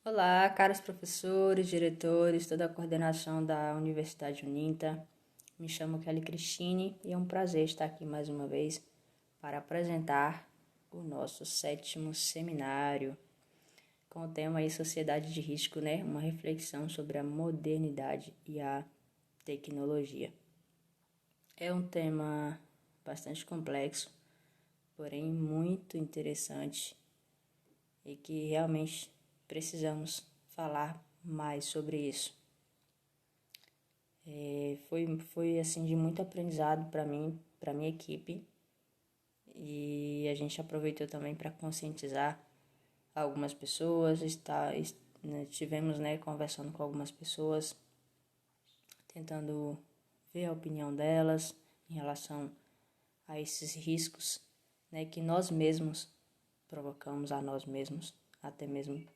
Olá, caros professores, diretores, toda a coordenação da Universidade Uninta. Me chamo Kelly Cristine e é um prazer estar aqui mais uma vez para apresentar o nosso 7º seminário com o tema aí Sociedade de Risco, né? Uma reflexão sobre a modernidade e a tecnologia. É um tema bastante complexo, porém muito interessante e que realmente precisamos falar mais sobre isso. Foi assim de muito aprendizado para mim, para minha equipe, e a gente aproveitou também para conscientizar algumas pessoas. Tivemos, conversando com algumas pessoas, tentando ver a opinião delas em relação a esses riscos, que nós mesmos provocamos a nós mesmos, até mesmo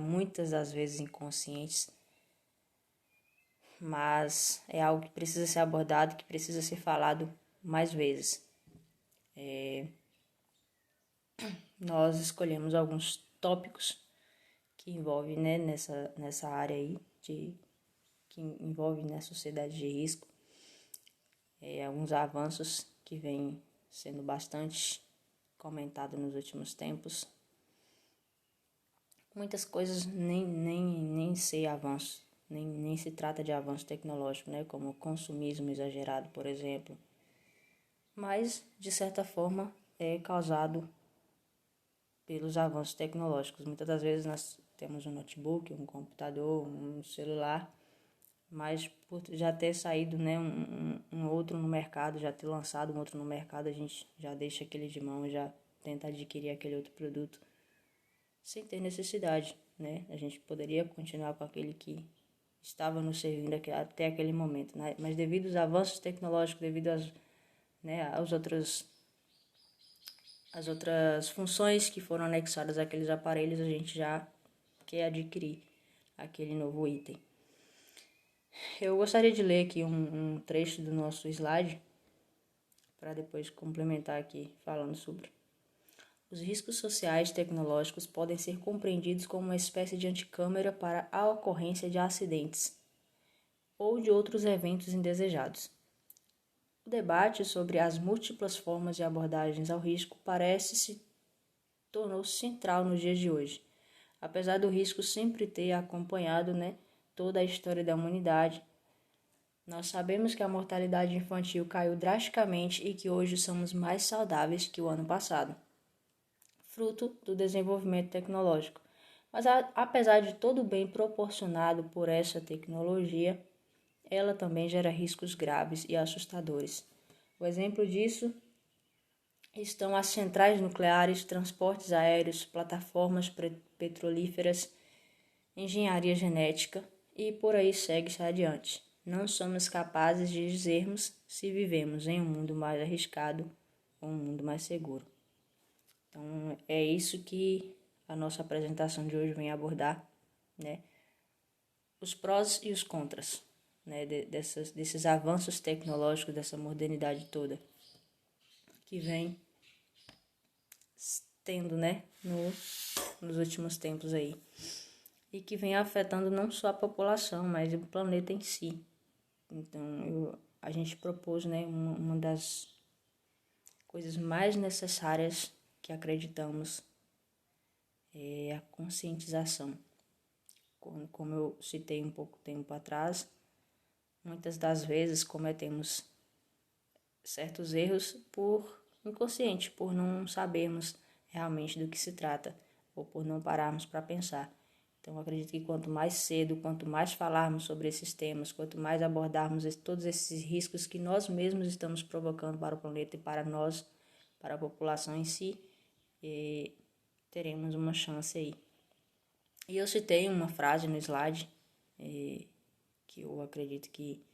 muitas das vezes inconscientes, mas é algo que precisa ser abordado, que precisa ser falado mais vezes. Nós escolhemos alguns tópicos que envolvem, nessa área aí, que envolve na sociedade de risco, alguns avanços que vêm sendo bastante comentados nos últimos tempos. Muitas coisas nem sei avanço, nem se trata de avanço tecnológico, como o consumismo exagerado, por exemplo, mas, de certa forma, é causado pelos avanços tecnológicos. Muitas das vezes nós temos um notebook, um computador, um celular, mas por já ter saído um outro no mercado, já ter lançado um outro no mercado, a gente já deixa aquele de mão, já tenta adquirir aquele outro produto sem ter necessidade, A gente poderia continuar com aquele que estava nos servindo até aquele momento, Mas devido aos avanços tecnológicos, devido às outras funções que foram anexadas àqueles aparelhos, a gente já quer adquirir aquele novo item. Eu gostaria de ler aqui um trecho do nosso slide, para depois complementar aqui falando sobre. Os riscos sociais tecnológicos podem ser compreendidos como uma espécie de anticâmara para a ocorrência de acidentes ou de outros eventos indesejados. O debate sobre as múltiplas formas de abordagens ao risco se tornou central nos dias de hoje. Apesar do risco sempre ter acompanhado toda a história da humanidade, nós sabemos que a mortalidade infantil caiu drasticamente e que hoje somos mais saudáveis que o ano passado, fruto do desenvolvimento tecnológico. Mas apesar de todo o bem proporcionado por essa tecnologia, ela também gera riscos graves e assustadores. O exemplo disso estão as centrais nucleares, transportes aéreos, plataformas petrolíferas, engenharia genética e por aí segue-se adiante. Não somos capazes de dizermos se vivemos em um mundo mais arriscado ou um mundo mais seguro. Então, é isso que a nossa apresentação de hoje vem abordar, Os prós e os contras, desses avanços tecnológicos, dessa modernidade toda, que vem tendo, nos últimos tempos aí. E que vem afetando não só a população, mas o planeta em si. Então, a gente propôs, uma das coisas mais necessárias que acreditamos é a conscientização. Como eu citei um pouco tempo atrás, muitas das vezes cometemos certos erros por inconsciente, por não sabermos realmente do que se trata, ou por não pararmos para pensar. Então, eu acredito que quanto mais cedo, quanto mais falarmos sobre esses temas, quanto mais abordarmos todos esses riscos que nós mesmos estamos provocando para o planeta e para nós, para a população em si, teremos uma chance aí. E eu citei uma frase no slide que eu acredito que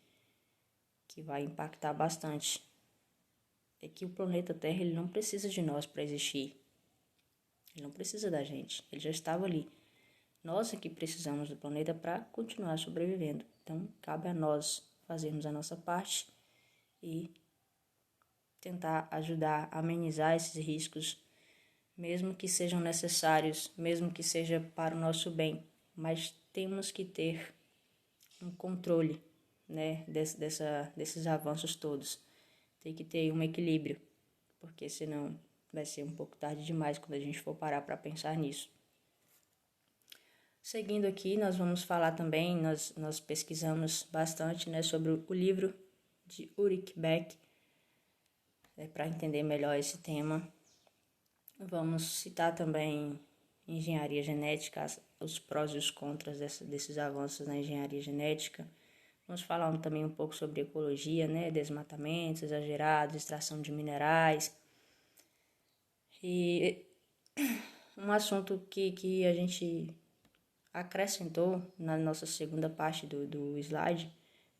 vai impactar bastante. É que o planeta Terra ele não precisa de nós para existir. Ele não precisa da gente. Ele já estava ali. Nós é que precisamos do planeta para continuar sobrevivendo. Então, cabe a nós fazermos a nossa parte e tentar ajudar a amenizar esses riscos, mesmo que sejam necessários, mesmo que seja para o nosso bem, mas temos que ter um controle, né, desses avanços todos. Tem que ter um equilíbrio, porque senão vai ser um pouco tarde demais quando a gente for parar para pensar nisso. Seguindo aqui, nós vamos falar também, nós pesquisamos bastante, né, sobre o livro de Ulrich Beck, para entender melhor esse tema. Vamos citar também engenharia genética, os prós e os contras desses avanços na engenharia genética. Vamos falar também um pouco sobre ecologia, né? Desmatamento exagerado, extração de minerais. E um assunto que a gente acrescentou na nossa segunda parte do slide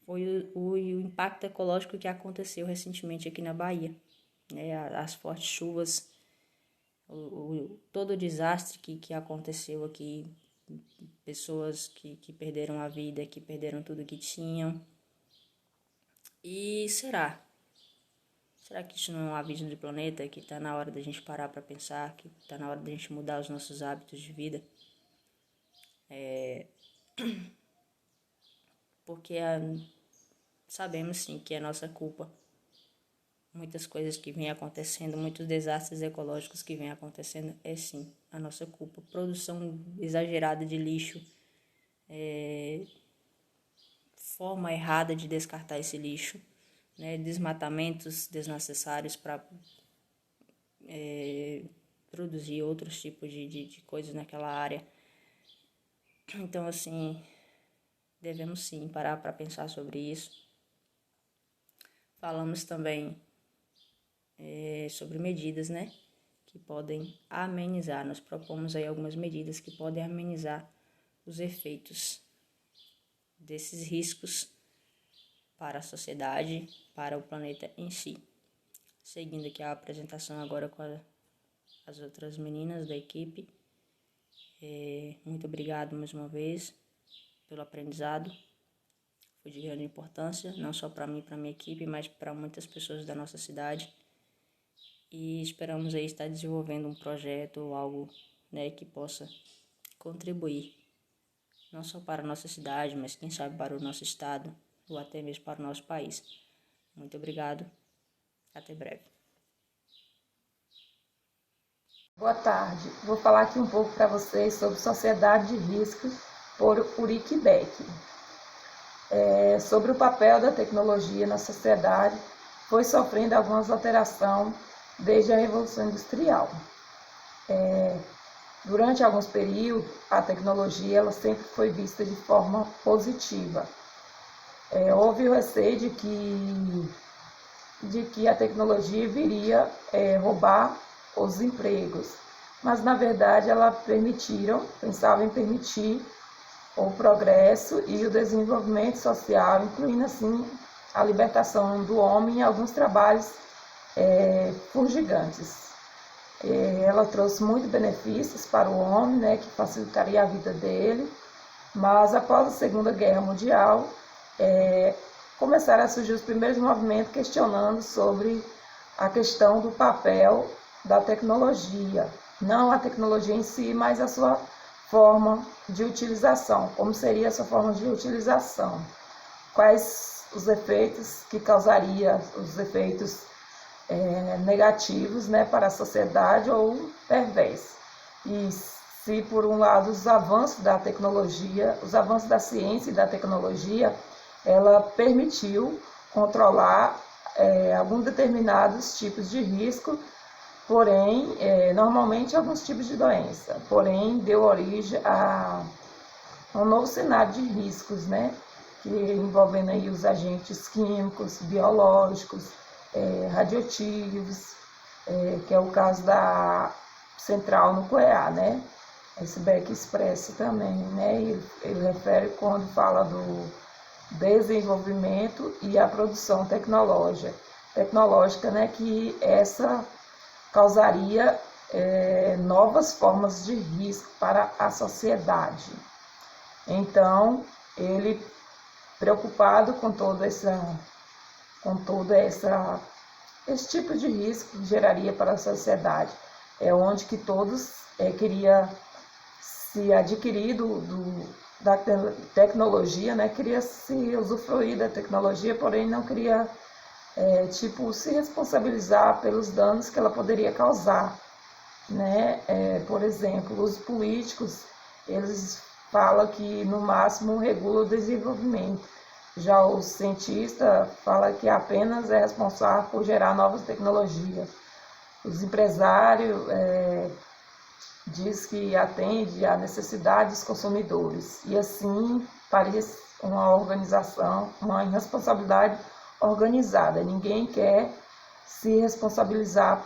foi o impacto ecológico que aconteceu recentemente aqui na Bahia, né? As fortes chuvas, todo o desastre que aconteceu aqui, pessoas que perderam a vida, que perderam tudo que tinham. E será que isso não é um aviso do planeta, que está na hora da gente parar para pensar, que está na hora da gente mudar os nossos hábitos de vida? Porque sabemos sim que é nossa culpa. Muitas coisas que vêm acontecendo, muitos desastres ecológicos que vêm acontecendo, é sim a nossa culpa. Produção exagerada de lixo, forma errada de descartar esse lixo, né? Desmatamentos desnecessários para produzir outros tipos de coisas naquela área. Então, assim, devemos sim parar para pensar sobre isso. Falamos também sobre medidas, né, que podem amenizar. Nós propomos aí algumas medidas que podem amenizar os efeitos desses riscos para a sociedade, para o planeta em si. Seguindo aqui a apresentação agora com as outras meninas da equipe. Muito obrigado mais uma vez pelo aprendizado. Foi de grande importância, não só para mim e para minha equipe, mas para muitas pessoas da nossa cidade. E esperamos aí estar desenvolvendo um projeto ou algo, né, que possa contribuir, não só para a nossa cidade, mas quem sabe para o nosso estado ou até mesmo para o nosso país. Muito obrigado, até breve. Boa tarde, vou falar aqui um pouco para vocês sobre Sociedade de Risco por Ulrich Beck. Sobre o papel da tecnologia na sociedade, foi sofrendo algumas alterações desde a Revolução Industrial. Durante alguns períodos, a tecnologia ela sempre foi vista de forma positiva. Houve o receio de que a tecnologia viria roubar os empregos, mas na verdade ela pensava em permitir o progresso e o desenvolvimento social, incluindo assim a libertação do homem em alguns trabalhos fugigantes. Ela trouxe muitos benefícios para o homem, né, que facilitaria a vida dele, mas após a Segunda Guerra Mundial, começaram a surgir os primeiros movimentos questionando sobre a questão do papel da tecnologia, não a tecnologia em si, mas a sua forma de utilização, como seria a sua forma de utilização, quais os efeitos que causaria, os efeitos negativos, né, para a sociedade ou perversos. E se por um lado os avanços da tecnologia, os avanços da ciência e da tecnologia, ela permitiu controlar alguns determinados tipos de risco, porém, normalmente alguns tipos de doença, porém deu origem a um novo cenário de riscos, né, que envolvendo aí os agentes químicos, biológicos, radioativos, que é o caso da central nuclear, né? Esse Beck expressa também, né? Ele refere quando fala do desenvolvimento e a produção tecnológica, né? Que essa causaria novas formas de risco para a sociedade. Então, ele preocupado com esse tipo de risco que geraria para a sociedade, onde que todos queria se adquirir da tecnologia, né? Queria se usufruir da tecnologia, porém não queria se responsabilizar pelos danos que ela poderia causar, né? Por exemplo, os políticos, eles falam que no máximo regula o desenvolvimento. Já o cientista fala que apenas é responsável por gerar novas tecnologias. Os empresários diz que atende à necessidade dos consumidores e assim parece uma organização, uma responsabilidade organizada. Ninguém quer se responsabilizar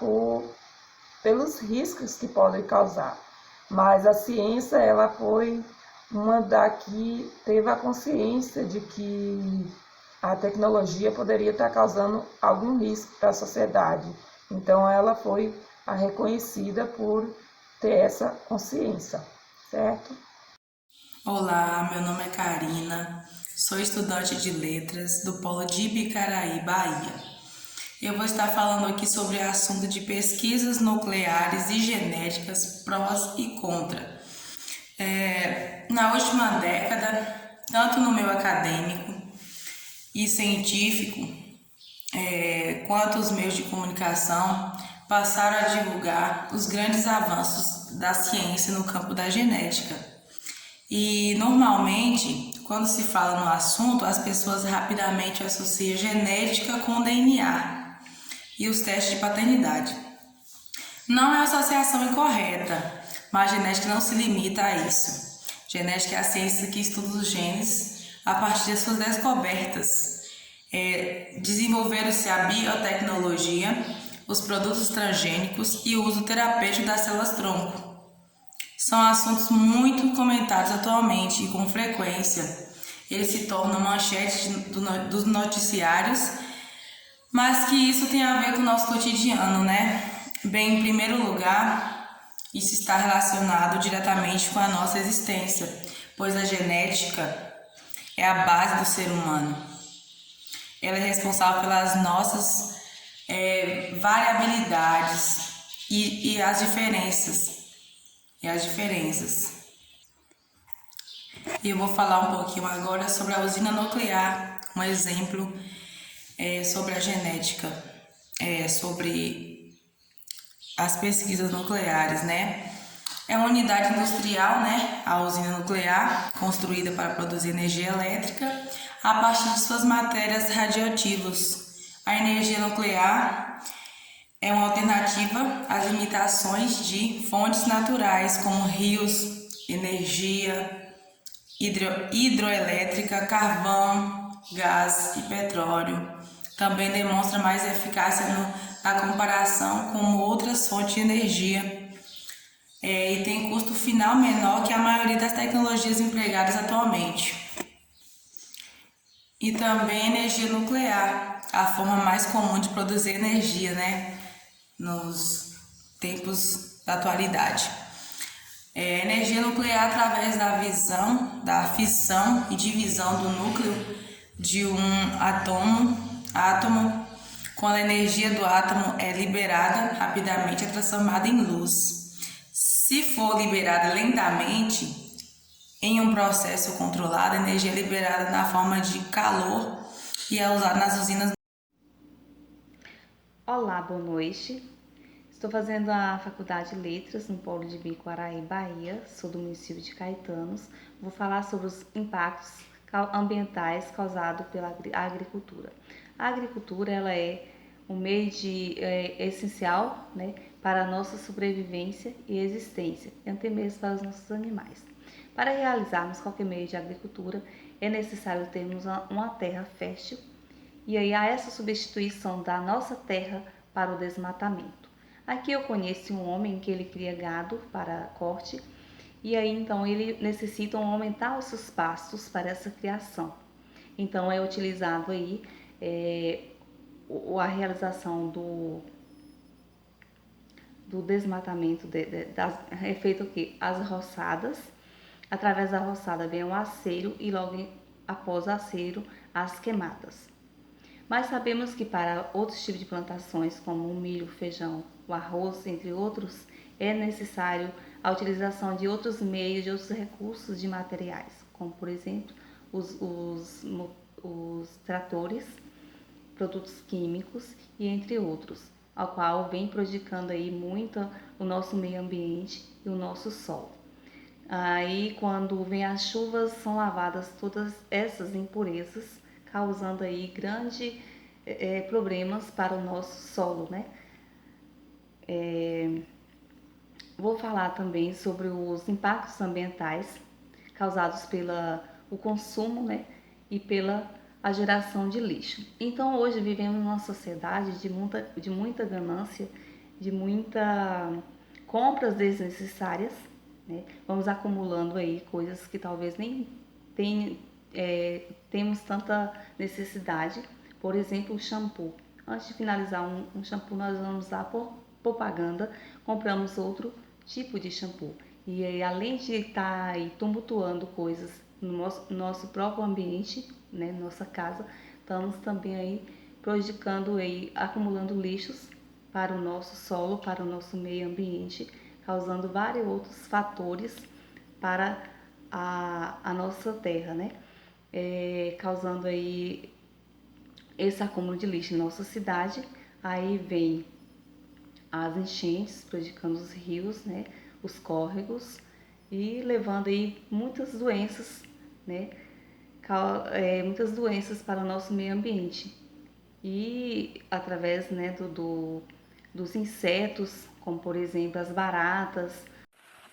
pelos riscos que podem causar, mas a ciência ela foi uma da que teve a consciência de que a tecnologia poderia estar causando algum risco para a sociedade. Então ela foi a reconhecida por ter essa consciência, certo? Olá, meu nome é Karina, sou estudante de letras do Polo de Ibicaraí, Bahia. Eu vou estar falando aqui sobre o assunto de pesquisas nucleares e genéticas, prós e contra. Na última década, tanto no meio acadêmico e científico, quanto os meios de comunicação, passaram a divulgar os grandes avanços da ciência no campo da genética. E normalmente, quando se fala no assunto, as pessoas rapidamente associam genética com DNA e os testes de paternidade. Não é uma associação incorreta, mas a genética não se limita a isso. Genética é a ciência que estuda os genes a partir das suas descobertas. Desenvolveram-se a biotecnologia, os produtos transgênicos e o uso terapêutico das células-tronco. São assuntos muito comentados atualmente e com frequência. Eles se tornam manchete dos noticiários, mas que isso tem a ver com o nosso cotidiano, né? Bem, em primeiro lugar, isso está relacionado diretamente com a nossa existência, pois a genética é a base do ser humano. Ela é responsável pelas nossas variabilidades e as diferenças. E eu vou falar um pouquinho agora sobre a usina nuclear, um exemplo sobre a genética, sobre as pesquisas nucleares, né? É uma unidade industrial, né? A usina nuclear, construída para produzir energia elétrica a partir de suas matérias radioativas. A energia nuclear é uma alternativa às limitações de fontes naturais, como rios, energia hidroelétrica, carvão, gás e petróleo. Também demonstra mais eficácia na comparação com outras fontes de energia e tem custo final menor que a maioria das tecnologias empregadas atualmente. E também energia nuclear, a forma mais comum de produzir energia, né, nos tempos da atualidade. Energia nuclear através da fissão e divisão do núcleo de um átomo. Quando a energia do átomo é liberada rapidamente, é transformada em luz. Se for liberada lentamente, em um processo controlado, a energia é liberada na forma de calor e é usada nas usinas. Olá, boa noite. Estou fazendo a Faculdade de Letras no Polo de Ibicaraí, Bahia. Sou do município de Caetanos. Vou falar sobre os impactos ambientais causados pela agricultura. A agricultura ela é um meio essencial, né, para a nossa sobrevivência e existência, e até mesmo para os nossos animais. Para realizarmos qualquer meio de agricultura, é necessário termos uma terra fértil, e aí há essa substituição da nossa terra para o desmatamento. Aqui eu conheço um homem que ele cria gado para corte, e aí então ele necessita aumentar os seus pastos para essa criação. Então é utilizado aí a realização do desmatamento, é feito o quê? As roçadas. Através da roçada vem o aceiro e logo após o aceiro as queimadas. Mas sabemos que para outros tipos de plantações, como o milho, o feijão, o arroz, entre outros, é necessário a utilização de outros meios, de outros recursos de materiais, como por exemplo os tratores, produtos químicos e entre outros, ao qual vem prejudicando aí muito o nosso meio ambiente e o nosso solo. Aí quando vem as chuvas são lavadas todas essas impurezas, causando aí grandes problemas para o nosso solo, né? Vou falar também sobre os impactos ambientais causados pelo consumo, né, e pela a geração de lixo. Então hoje vivemos numa sociedade de muita ganância, de muita compras desnecessárias, né? Vamos acumulando aí coisas que talvez nem temos tanta necessidade. Por exemplo, o shampoo. Antes de finalizar um shampoo, nós vamos lá por propaganda, compramos outro tipo de shampoo. E aí, além de estar aí tumultuando coisas no nosso próprio ambiente, né, nossa casa, estamos também aí prejudicando aí, acumulando lixos para o nosso solo, para o nosso meio ambiente, causando vários outros fatores para a nossa terra, né? Causando aí esse acúmulo de lixo em nossa cidade. Aí vem as enchentes, prejudicando os rios, né, os córregos e levando aí muitas doenças, né, muitas doenças para o nosso meio ambiente. E através, né, dos insetos, como por exemplo as baratas.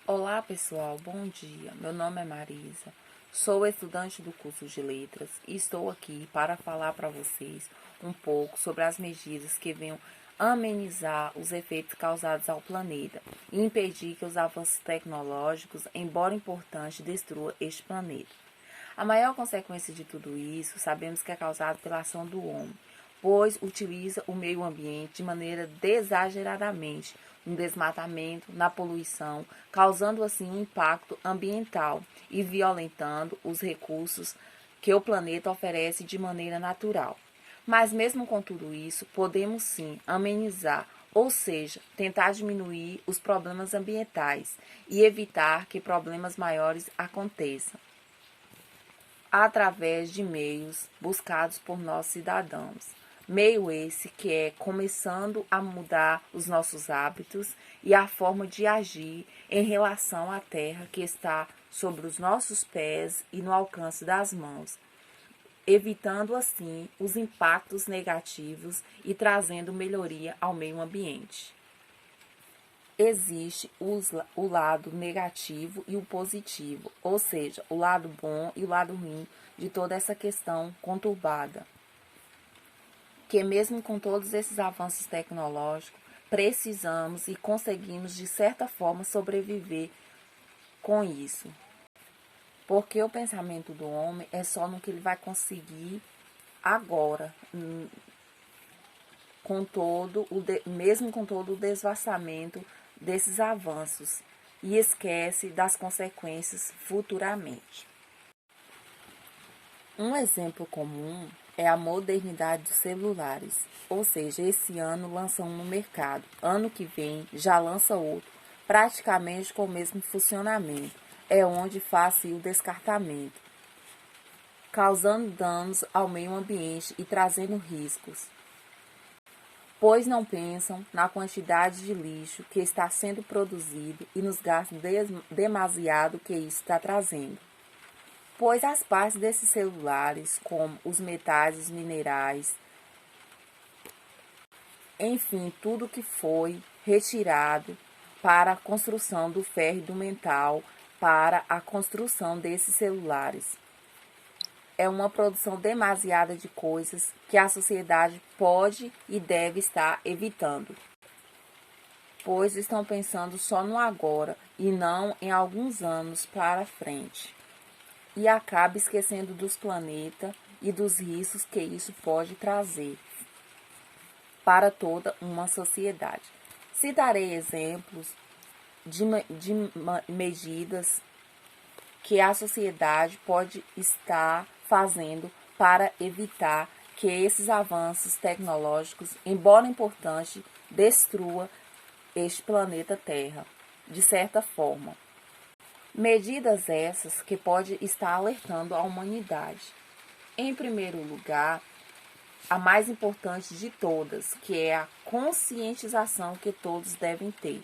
Olá pessoal, bom dia. Meu nome é Marisa, sou estudante do curso de Letras e estou aqui para falar para vocês um pouco sobre as medidas que venham amenizar os efeitos causados ao planeta e impedir que os avanços tecnológicos, embora importantes, destruam este planeta. A maior consequência de tudo isso sabemos que é causada pela ação do homem, pois utiliza o meio ambiente de maneira exageradamente no desmatamento, na poluição, causando assim um impacto ambiental e violentando os recursos que o planeta oferece de maneira natural. Mas mesmo com tudo isso, podemos sim amenizar, ou seja, tentar diminuir os problemas ambientais e evitar que problemas maiores aconteçam através de meios buscados por nós cidadãos. Meio esse que é começando a mudar os nossos hábitos e a forma de agir em relação à terra que está sobre os nossos pés e no alcance das mãos, evitando assim os impactos negativos e trazendo melhoria ao meio ambiente. Existe o lado negativo e o positivo, ou seja, o lado bom e o lado ruim de toda essa questão conturbada. Que mesmo com todos esses avanços tecnológicos, precisamos e conseguimos de certa forma sobreviver com isso. Porque o pensamento do homem é só no que ele vai conseguir agora, mesmo com todo o desvastamento desses avanços, e esquece das consequências futuramente. Um exemplo comum é a modernidade dos celulares, ou seja, esse ano lança um no mercado, ano que vem já lança outro, praticamente com o mesmo funcionamento, é onde faz o descartamento, causando danos ao meio ambiente e trazendo riscos, pois não pensam na quantidade de lixo que está sendo produzido e nos gastos demasiado que isso está trazendo. Pois as partes desses celulares, como os metais, os minerais, enfim, tudo que foi retirado para a construção do ferro e do metal, para a construção desses celulares. É uma produção demasiada de coisas que a sociedade pode e deve estar evitando, pois estão pensando só no agora e não em alguns anos para frente. E acaba esquecendo dos planetas e dos riscos que isso pode trazer para toda uma sociedade. Citarei exemplos de medidas que a sociedade pode estar fazendo para evitar que esses avanços tecnológicos, embora importantes, destrua este planeta Terra. de certa forma. Medidas essas que podem estar alertando a humanidade. Em primeiro lugar, a mais importante de todas, que é a conscientização que todos devem ter.